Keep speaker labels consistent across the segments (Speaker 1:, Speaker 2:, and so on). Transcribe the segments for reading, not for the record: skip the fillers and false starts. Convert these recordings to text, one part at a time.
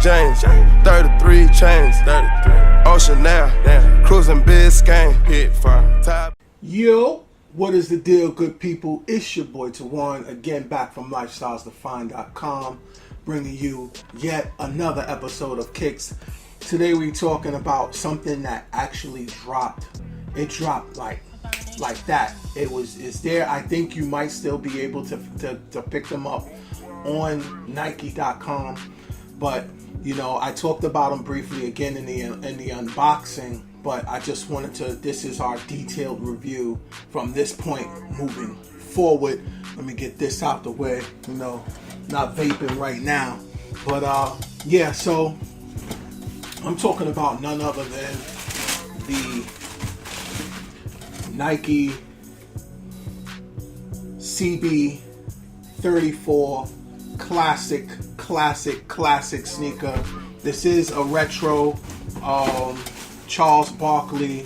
Speaker 1: James, 33 chains, Ocean now, cruising Biscayne, hit fire, top.
Speaker 2: Yo, what is the deal, good people? It's your boy Tawan, again back from lifestylesdefined.com, bringing you yet another episode of Kicks. Today we're talking about something that actually dropped. It dropped like that. It's there. I think you might still be able to pick them up on Nike.com, but you know, I talked about them briefly again in the unboxing, but I just wanted to, this is our detailed review from this point moving forward. Let me get this out the way, you know, not vaping right now, but yeah, so I'm talking about none other than the Nike CB34 classic sneaker. This is a retro Charles Barkley.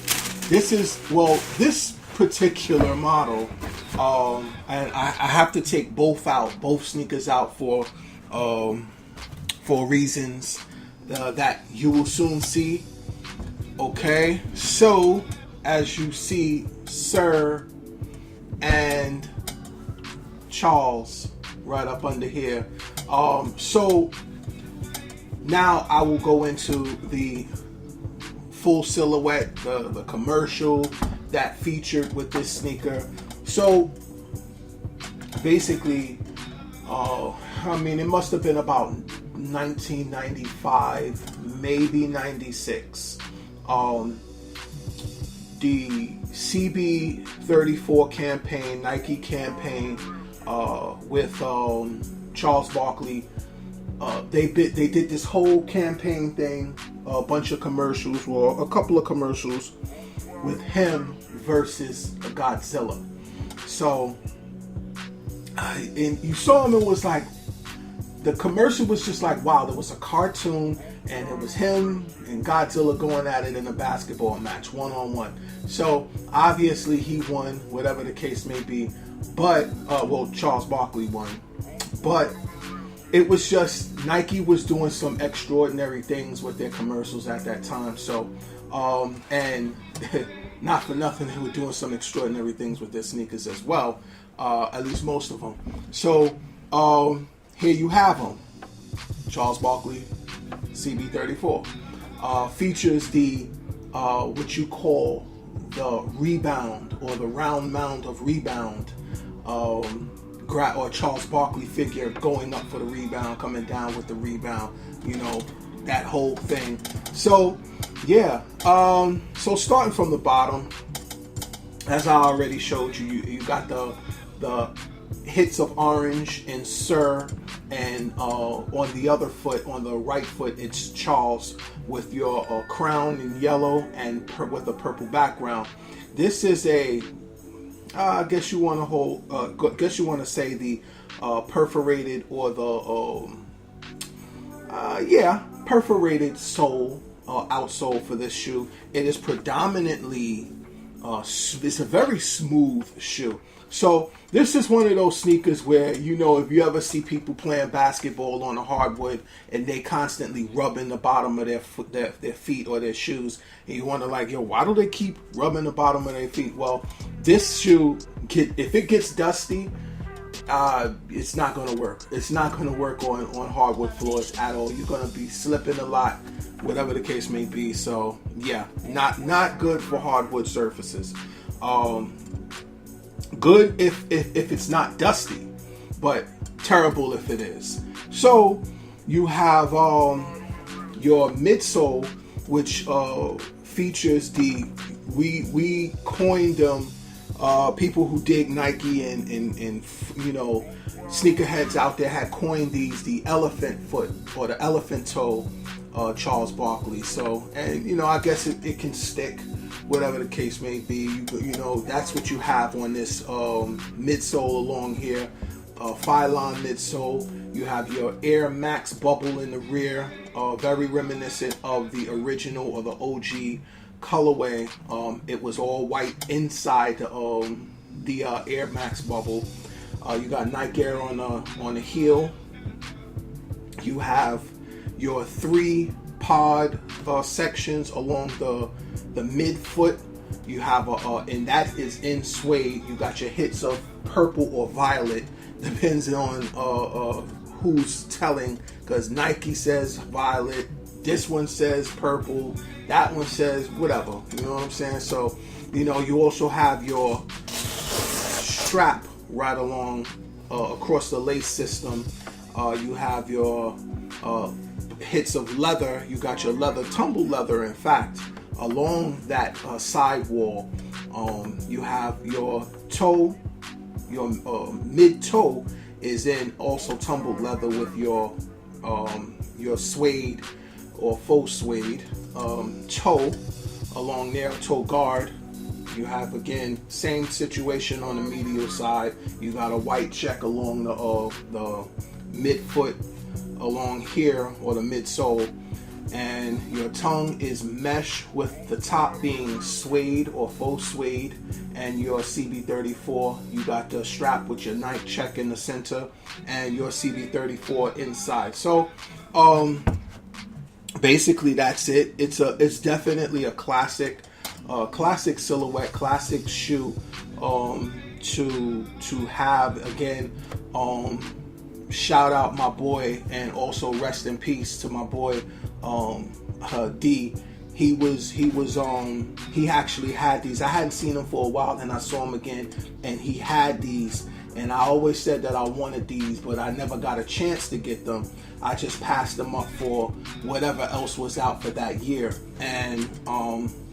Speaker 2: This is, well, this particular model, and I have to take both sneakers out for reasons that you will soon see. Okay, so as you see, Sir and Charles right up under here. So now I will go into the full silhouette, the commercial that featured with this sneaker. So basically, I mean, it must have been about 1995, maybe 96. The CB34 campaign, Nike campaign, with Charles Barkley. They did this whole campaign thing, a bunch of commercials, or a couple of commercials with him versus Godzilla. So, and you saw him, it was like, the commercial was just like, wow, there was a cartoon and it was him and Godzilla going at it in a basketball match, one-on-one. So obviously he won, whatever the case may be, but, well, Charles Barkley won. But it was just, Nike was doing some extraordinary things with their commercials at that time. So, and not for nothing, they were doing some extraordinary things with their sneakers as well, at least most of them. So, here you have them. Charles Barkley, CB34. Features the, what you call the rebound, or the round mound of rebound, or Charles Barkley figure going up for the rebound, coming down with the rebound, you know, that whole thing. So, yeah, so starting from the bottom, as I already showed you, you got the hits of orange in Sir, and on the other foot, on the right foot, it's Charles with your crown in yellow and with a purple background. This is a, I guess you want to say the perforated, or the perforated sole, outsole for this shoe. It is predominantly it's a very smooth shoe. So this is one of those sneakers where, you know, if you ever see people playing basketball on a hardwood and they constantly rubbing the bottom of their feet or their shoes, and you wonder, like, yo, why do they keep rubbing the bottom of their feet? Well, this shoe, if it gets dusty, it's not going to work. It's not going to work on hardwood floors at all. You're going to be slipping a lot, whatever the case may be. So yeah, not good for hardwood surfaces. Good if it's not dusty, but terrible if it is. So you have your midsole, which features the, we coined them, people who dig Nike and you know, sneakerheads out there had coined these the elephant foot, or the elephant toe, Charles Barkley. So, and you know, I guess it can stick, whatever the case may be. You know, that's what you have on this midsole along here, Phylon midsole. You have your Air Max bubble in the rear, very reminiscent of the original, or the OG colorway. It was all white inside the Air Max bubble. You got Nike Air on the heel. You have your 3 pod sections along the midfoot. You have and that is in suede. You got your hits of purple or violet, depends on who's telling, because Nike says violet, this one says purple, that one says whatever, you know what I'm saying? So, you know, you also have your strap right along across the lace system. You have your hits of leather. You got your leather, tumble leather, in fact, along that sidewall. You have your toe, your mid toe is in also tumbled leather with your suede or faux suede toe along there, toe guard. You have, again, same situation on the medial side. You got a white check along the midfoot along here, or the midsole, and your tongue is mesh with the top being suede or faux suede, and your CB34, you got the strap with your Nike check in the center, and your CB34 inside. So basically that's it. It's definitely a classic silhouette, classic shoe to have. Again, shout out my boy, and also rest in peace to my boy D. He actually had these. I hadn't seen him for a while, and I saw him again, and he had these, and I always said that I wanted these, but I never got a chance to get them. I just passed them up for whatever else was out for that year, and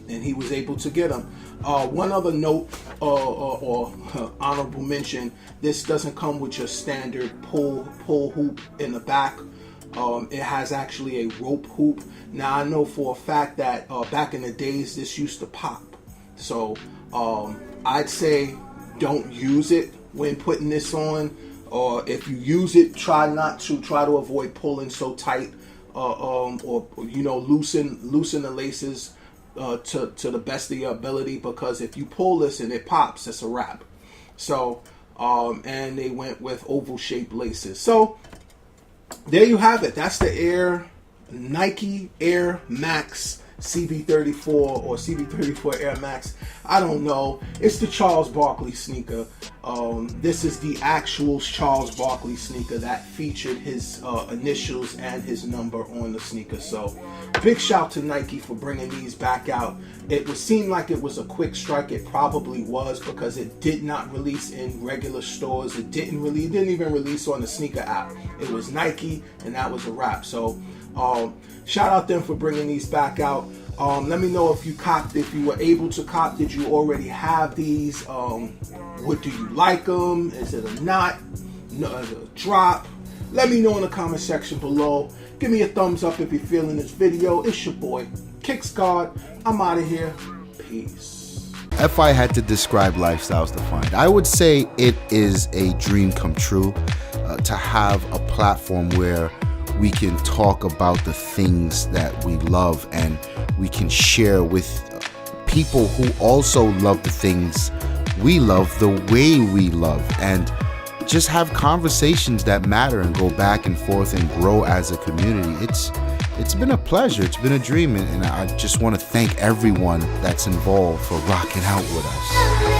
Speaker 2: he was able to get them. One other note or honorable mention: this doesn't come with your standard pull hoop in the back. It has actually a rope hoop. Now, I know for a fact that back in the days this used to pop, so I'd say don't use it when putting this on, or if you use it, try to avoid pulling so tight, or you know, loosen the laces to the best of your ability, because if you pull this and it pops, it's a wrap. So and they went with oval shaped laces. So there you have it. That's the Nike Air Max CB34 or CB34 Air Max. I don't know. It's the Charles Barkley sneaker. This is the actual Charles Barkley sneaker that featured his initials and his number on the sneaker. So big shout to Nike for bringing these back out. It would seem like it was a quick strike. It probably was, because it did not release in regular stores. It didn't even release on the sneaker app. It was Nike, and that was a wrap. So shout out them for bringing these back out. Let me know if you copped, if you were able to cop. Did you already have these? What do you like them? Is it a knot? No, is it a drop? Let me know in the comment section below. Give me a thumbs up if you're feeling this video. It's your boy, Kicks God. I'm out of here. Peace.
Speaker 3: If I had to describe Lifestyles Defined, I would say it is a dream come true to have a platform where we can talk about the things that we love, and we can share with people who also love the things we love the way we love, and just have conversations that matter and go back and forth and grow as a community. It's been a pleasure. It's been a dream, and I just want to thank everyone that's involved for rocking out with us.